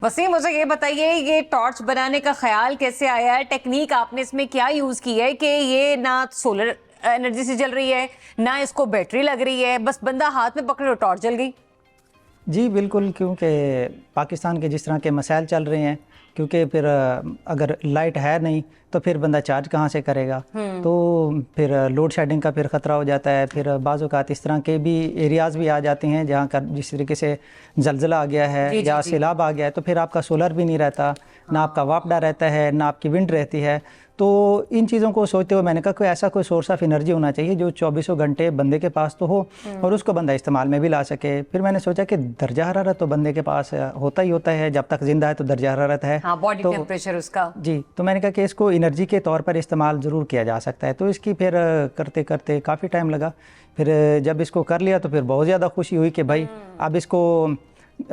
वसीम, मुझे ये बताइए, ये टॉर्च बनाने का ख्याल कैसे आया है? टेक्निक आपने इसमें क्या यूज की है कि ये ना सोलर एनर्जी से जल रही है ना इसको बैटरी लग रही है, बस बंदा हाथ में पकड़े और टॉर्च जल गई? जी बिल्कुल, क्योंकि पाकिस्तान के जिस तरह के मसाइल चल रहे हैं, क्योंकि फिर अगर लाइट है नहीं तो फिर बंदा चार्ज कहाँ से करेगा। तो फिर लोड शेडिंग का फिर ख़तरा हो जाता है। फिर बाज़ औक़ात इस तरह के भी एरियाज़ भी आ जाते हैं जहाँ का जिस तरीके से ज़लज़ला आ गया है या सैलाब आ गया है, तो फिर आपका सोलर भी नहीं रहता, ना आपका वापडा रहता है, ना आपकी विंड रहती है। तो इन चीज़ों को सोचते हुए मैंने कहा कोई ऐसा कोई सोर्स ऑफ एनर्जी होना चाहिए जो 24 घंटे बंदे के पास तो हो और उसको बंदा इस्तेमाल में भी ला सके। फिर मैंने सोचा कि दर्जा हरारत तो बंदे के पास होता ही होता है, जब तक जिंदा है तो दर्जा हरारत है। हाँ, बॉडी टेम्परेचर उसका। जी, तो मैंने कहा कि इसको एनर्जी के तौर पर इस्तेमाल ज़रूर किया जा सकता है। तो इसकी फिर करते करते काफ़ी टाइम लगा। फिर जब इसको कर लिया तो फिर बहुत ज़्यादा खुशी हुई कि भाई अब इसको,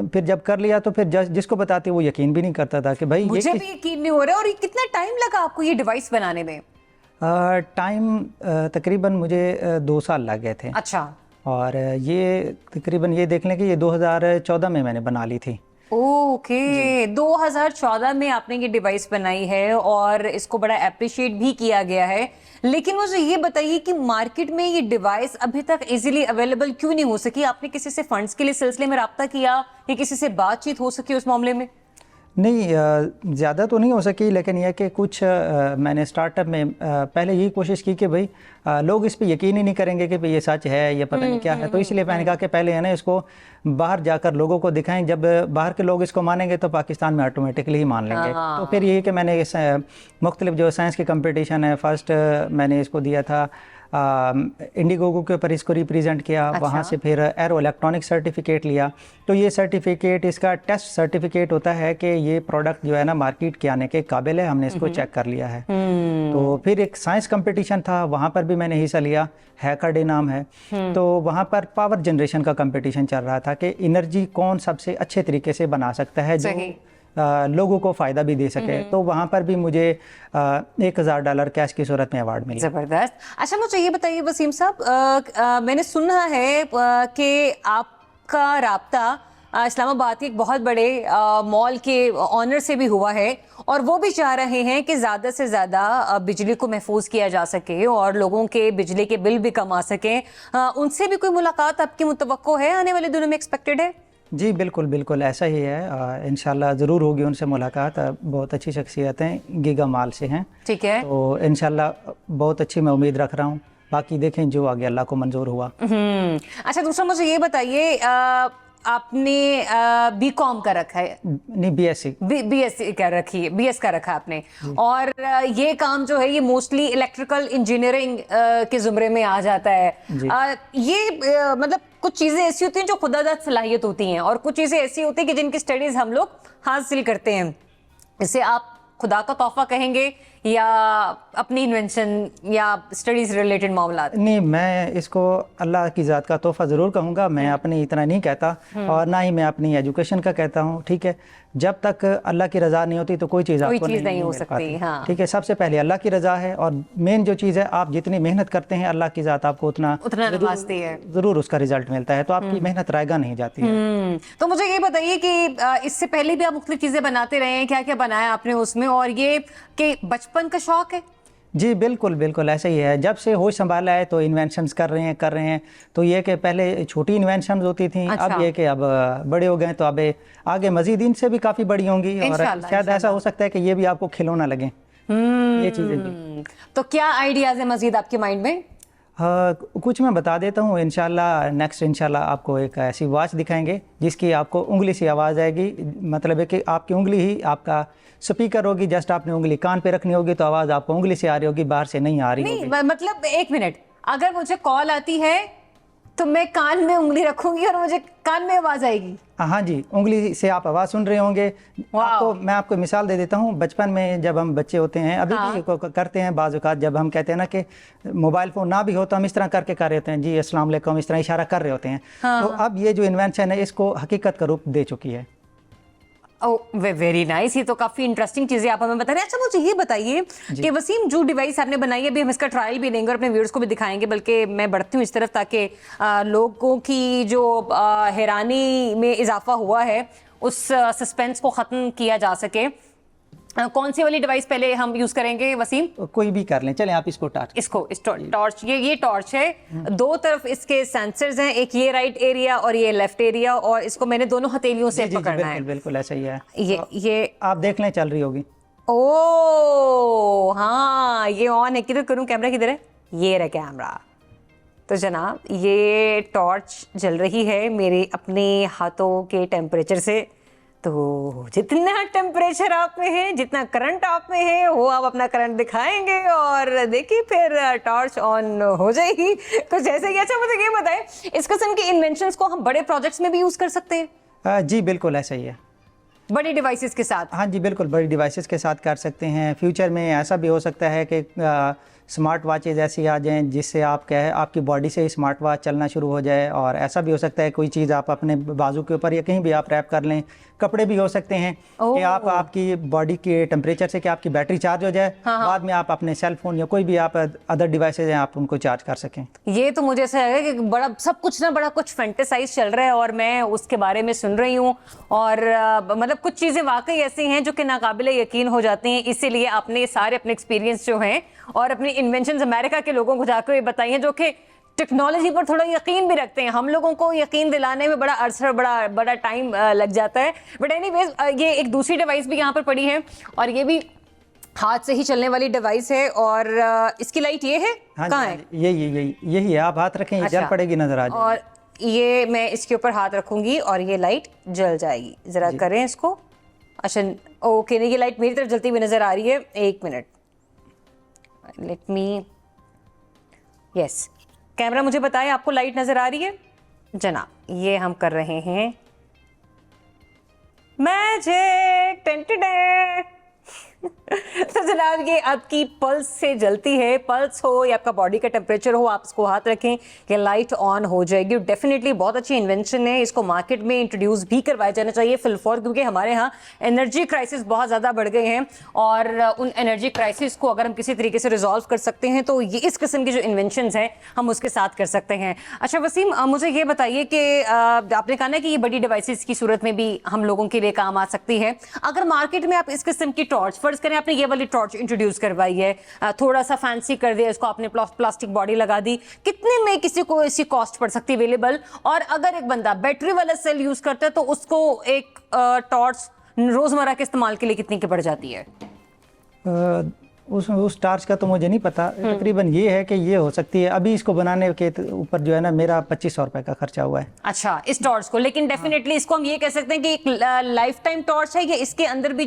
फिर जब कर लिया तो फिर जिसको बताते वो यकीन भी नहीं करता था कि भाई मुझे भी यकीन नहीं हो रहा। और कितना टाइम लगा आपको ये डिवाइस बनाने में? टाइम तकरीबन मुझे 2 साल लग गए थे। अच्छा। और ये तकरीबन ये देख लें कि ये 2014 में मैंने बना ली थी। ओके, 2014 में आपने ये डिवाइस बनाई है और इसको बड़ा अप्रिशिएट भी किया गया है। लेकिन मुझे ये बताइए कि मार्केट में ये डिवाइस अभी तक इजीली अवेलेबल क्यों नहीं हो सकी? आपने किसी से फंड्स के लिए सिलसिले में राब्ता किया या किसी से बातचीत हो सकी उस मामले में? नहीं, ज़्यादा तो नहीं हो सकी, लेकिन यह कि कुछ मैंने स्टार्टअप में पहले यही कोशिश की कि भाई लोग इस पे यकीन ही नहीं करेंगे कि भाई ये सच है, ये पता नहीं क्या है। तो इसलिए मैंने कहा कि पहले है ना इसको बाहर जाकर लोगों को दिखाएं। जब बाहर के लोग इसको मानेंगे तो पाकिस्तान में ऑटोमेटिकली ही मान लेंगे। तो फिर यही कि मैंने मुख्तलिफ जो साइंस के कंपटीशन है, फर्स्ट मैंने इसको दिया था इंडिगोगो के ऊपर, इसको रिप्रेजेंट किया। अच्छा। वहाँ से फिर एरो इलेक्ट्रॉनिक सर्टिफिकेट लिया। तो ये सर्टिफिकेट इसका टेस्ट सर्टिफिकेट होता है कि ये प्रोडक्ट जो है ना मार्केट के आने के काबिल है, हमने इसको चेक कर लिया है। तो फिर एक साइंस कंपटीशन था, वहाँ पर भी मैंने हिस्सा लिया, हैकर डे नाम है। तो वहाँ पर पावर जनरेशन का कंपटीशन चल रहा था कि एनर्जी कौन सबसे अच्छे तरीके से बना सकता है जो लोगों को फ़ायदा भी दे सके। तो वहाँ पर भी मुझे $1000 कैश की सूरत में अवार्ड मिला। ज़बरदस्त। अच्छा, मुझे ये बताइए वसीम साहब, मैंने सुना है कि आपका राब्ता इस्लामाबाद के एक बहुत बड़े मॉल के ऑनर से भी हुआ है और वो भी चाह रहे हैं कि ज़्यादा से ज़्यादा बिजली को महफूज किया जा सके और लोगों के बिजली के बिल भी कम आ सकें। उनसे भी कोई मुलाकात आपकी मुतवक्को है, आने वाले दिनों में एक्सपेक्टेड है? जी बिल्कुल बिल्कुल, ऐसा ही है। इंशाल्लाह ज़रूर होगी उनसे मुलाकात। बहुत अच्छी शख्सियतें गीगा माल से हैं। ठीक है। तो इंशाल्लाह बहुत अच्छी मैं उम्मीद रख रहा हूँ। बाकी देखें जो आगे अल्लाह को मंजूर हुआ। अच्छा, दूसरा मुझे ये बताइए, आपने बीकॉम का रखा है? नहीं, बीएससी कर रखी है, बीएस का रखा आपने। और ये काम जो है ये मोस्टली इलेक्ट्रिकल इंजीनियरिंग के जुमरे में आ जाता है। ये मतलब कुछ चीजें ऐसी होती हैं जो खुदादाद सलाहियत होती हैं और कुछ चीजें ऐसी होती हैं कि जिनकी स्टडीज हम लोग हासिल करते हैं। इसे आप खुदा का तोहफा कहेंगे या अपनी इन्वेंशन या स्टडीज रिलेटेड मामला? नहीं, मैं इसको अल्लाह की ज़ात का तोहफा ज़रूर कहूँगा। मैं अपनी इतना नहीं कहता और ना ही मैं अपनी एजुकेशन का कहता हूँ। ठीक है, जब तक अल्लाह की रज़ा नहीं होती तो कोई चीज़ आपको नहीं हो सकती। हाँ। ठीक है, सबसे पहले अल्लाह की रज़ा है और मेन जो चीज़ है, आप जितनी मेहनत करते हैं अल्लाह की ज़ात आपको उतना नवाजती है, ज़रूर उसका रिजल्ट मिलता है। तो आपकी मेहनत रायगा नहीं जाती है। तो मुझे ये बताइए कि इससे पहले भी आप मुख्तलिफ चीज़ें बनाते रहे हैं, क्या क्या बनाया आपने उसमें? और ये कि बचपन का शौक है? जी बिल्कुल बिल्कुल, ऐसा ही है। जब से होश संभाला है तो इन्वेंशंस कर रहे हैं। तो ये कि पहले छोटी इन्वेंशंस होती थी। अच्छा। अब ये कि अब बड़े हो गए तो अब आगे मजीद इनसे भी काफ़ी बड़ी होंगी और शायद ऐसा हो सकता है कि ये भी आपको खिलौना लगे, ये चीज़ें भी। तो क्या आइडियाज़ है मजीद आपके माइंड में? कुछ मैं बता देता हूँ। इंशाल्लाह नेक्स्ट इंशाल्लाह आपको एक ऐसी वॉच दिखाएंगे जिसकी आपको उंगली से आवाज़ आएगी। मतलब है कि आपकी उंगली ही आपका स्पीकर होगी। जस्ट आपने उंगली कान पे रखनी होगी तो आवाज़ आपको उंगली से आ रही होगी, बाहर से नहीं आ रही होगी। मतलब एक मिनट, अगर मुझे कॉल आती है तो मैं कान में उंगली रखूंगी और मुझे कान में आवाज़ आएगी? हाँ जी, उंगली से आप आवाज़ सुन रहे होंगे। मैं आपको मिसाल दे देता हूँ। बचपन में जब हम बच्चे होते हैं, अभी भी करते हैं बाज़ औक़ात, जब हम कहते हैं ना कि मोबाइल फ़ोन ना भी हो तो हम इस तरह करके कर रहे होते हैं, जी अस्सलाम वालेकुम, इस तरह इशारा कर रहे होते हैं। तो अब ये जो इन्वेंशन है इसको हकीकत का रूप दे चुकी है। ओह, वेरी नाइस। ये तो काफी इंटरेस्टिंग चीजें आप हमें बता रहे हैं। अच्छा, मुझे ये बताइए कि वसीम, जो डिवाइस आपने बनाई है, अभी हम इसका ट्रायल भी लेंगे और अपने व्यूअर्स को भी दिखाएंगे, बल्कि मैं बढ़ती हूँ इस तरफ ताकि लोगों की जो हैरानी में इजाफा हुआ है उस सस्पेंस को खत्म किया जा सके। कौन सी वाली डिवाइस पहले हम यूज करेंगे वसीम? कोई भी कर लें, चलें आप इसको टॉर्च, ये टॉर्च है। दो तरफ इसके सेंसर्स हैं, एक ये राइट एरिया और ये लेफ्ट एरिया, और इसको मैंने दोनों हथेलियों से पकड़ना है। बिल्कुल ऐसा ही है। ये आप देख लें, चल रही होगी। ओ हाँ, ये ऑन है। किधर करूं? कैमरा किधर है? ये रहा कैमरा। तो जनाब, ये टॉर्च जल रही है मेरे अपने हाथों के टेम्परेचर से। तो जितना टेम्परेचर आप में है, जितना करंट आप में है, वो आप अपना करंट दिखाएंगे और देखिए फिर टॉर्च ऑन हो जाएगी कुछ ऐसे ही। अच्छा, मुझे ये बताएं, इस किस्म के इन्वेंशंस को हम बड़े प्रोजेक्ट्स में भी यूज कर सकते हैं? जी बिल्कुल ऐसा ही है, बड़ी डिवाइसेस के साथ। हाँ जी बिल्कुल, बड़ी डिवाइसेस के साथ कर सकते हैं। फ्यूचर में ऐसा भी हो सकता है कि स्मार्ट वॉचेज ऐसी आ जाएं जिससे आपकी बॉडी से ही स्मार्ट वॉच चलना शुरू हो जाए। और ऐसा भी हो सकता है कोई चीज़ आप अपने बाजू के ऊपर या कहीं भी आप रैप कर लें। कपड़े भी हो सकते हैं कि आप आपकी बॉडी के टेम्परेचर से कि आपकी बैटरी चार्ज हो जाए, बाद में आप अपने सेल फोन या कोई भी आप अदर डिवाइसेज हैं आप उनको चार्ज कर सकें। ये तो मुझे ऐसा लगा कि बड़ा सब कुछ ना बड़ा कुछ फैंटेसाइज चल रहा है और मैं उसके बारे में सुन रही हूँ। और मतलब कुछ चीज़ें वाकई ऐसी हैं जो कि नाकाबिले यकीन हो जाती हैं। इसीलिए आपने सारे अपने एक्सपीरियंस जो हैं और अपनी इन्वेंशंस अमेरिका के लोगों को जाकर ये बताई हैं, जो कि टेक्नोलॉजी पर थोड़ा यकीन भी रखते हैं। हम लोगों को यकीन दिलाने में बड़ा अरसा बड़ा टाइम लग जाता है। बट एनीवेज, ये एक दूसरी डिवाइस भी यहाँ पर पड़ी है और ये भी हाथ से ही चलने वाली डिवाइस है। और इसकी लाइट ये है, कहाँ है? यही है, आप हाथ रखें, ये जल पड़ेगी, नजर आ जाएगी। और ये मैं इसके ऊपर हाथ रखूंगी और ये लाइट जल जाएगी। जरा करें इसको। अच्छा, ओके, नहीं, ये लाइट मेरी तरफ जलती हुई नजर आ रही है। एक minute, let me, yes, camera मुझे बताएं आपको लाइट नजर आ रही है? जनाब, ये हम कर रहे हैं मैजिक। टेंटेडे। तो जनाब, ये आपकी पल्स से जलती है। पल्स हो या आपका बॉडी का टेम्परेचर हो, आप इसको हाथ रखें, ये लाइट ऑन हो जाएगी। डेफिनेटली बहुत अच्छी इन्वेंशन है। इसको मार्केट में इंट्रोड्यूस भी करवाया जाना चाहिए फिलफॉर, क्योंकि हमारे यहाँ एनर्जी क्राइसिस बहुत ज़्यादा बढ़ गए हैं और उन एनर्जी क्राइसिस को अगर हम किसी तरीके से रिजॉल्व कर सकते हैं तो ये इस किस्म की जो इन्वेंशंस हैं हम उसके साथ कर सकते हैं। अच्छा वसीम, मुझे ये बताइए कि आपने कहा ना कि ये बड़ी डिवाइसेस की सूरत में भी हम लोगों के लिए काम आ सकती है। अगर मार्केट में आप इस किस्म की टॉर्च, फर्ज करें आपने ये वाली टॉर्च इंट्रोड्यूस करवाई है, थोड़ा सा फैंसी कर दिया इसको, आपने प्लास्टिक बॉडी लगा दी, कितने में किसी को इसकी कॉस्ट पड़ सकती है अवेलेबल? और अगर एक बंदा बैटरी वाला सेल यूज करता है तो उसको एक टॉर्च रोजमर्रा के इस्तेमाल के लिए कितनी की पड़ जाती है? उस टॉर्च का तो मुझे नहीं पता। तकरीबन ये है कि ये हो सकती है, अभी इसको बनाने के ऊपर जो है ना मेरा 2500 रुपए का खर्चा हुआ है। अच्छा, इस टॉर्च को, लेकिन डेफिनेटली इसको हम ये कह सकते हैं कि एक लाइफ टाइम टॉर्च है, या इसके अंदर भी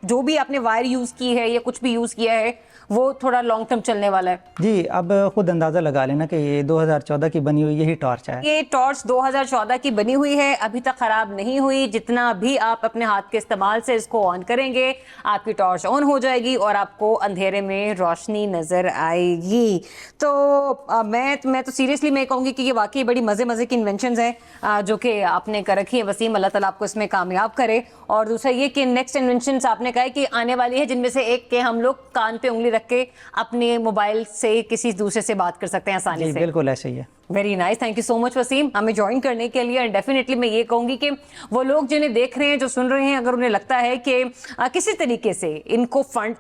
जो भी आपने वायर यूज की है या कुछ भी यूज किया है वो थोड़ा लॉन्ग टर्म चलने वाला है? जी, अब खुद अंदाजा लगा लेना कि ये 2014 की बनी हुई यही टॉर्च है। ये टॉर्च 2014 की बनी हुई है, अभी तक खराब नहीं हुई। जितना भी आप अपने हाथ के इस्तेमाल से इसको ऑन करेंगे, आपकी टॉर्च ऑन हो जाएगी और आपको अंधेरे में रोशनी नजर आएगी। तो मैं तो सीरियसली मैं कहूँगी कि ये वाकई बड़ी मजे की इन्वेंशंस हैं जो कि आपने कर रखी है वसीम। अल्लाह ताला आपको इसमें कामयाब करे। और दूसरा ये कि नेक्स्ट इन्वेंशंस आपने कहा है कि आने वाली है, जिनमें से एक के हम लोग कान पे उंगली रख के अपने मोबाइल से किसी दूसरे से बात कर सकते हैं आसानी से। बिल्कुल ऐसे ही है। Very nice, thank you so much Waseem हमें ज्वाइन करने के लिए। डेफिनेटली मैं ये कहूंगी कि वो लोग जिन्हें देख रहे हैं, जो सुन रहे हैं, अगर उन्हें लगता है कि किसी तरीके से इनको फंड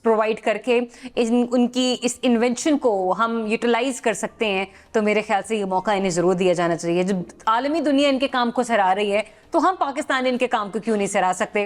प्रोवाइड करके उनकी इस इन्वेंशन को हम यूटिलाइज कर सकते हैं, तो मेरे ख्याल से ये मौका इन्हें ज़रूर दिया जाना चाहिए। जब आलमी दुनिया इनके काम को सराह रही है तो हम पाकिस्तान इनके काम को क्यों नहीं सराह सकते?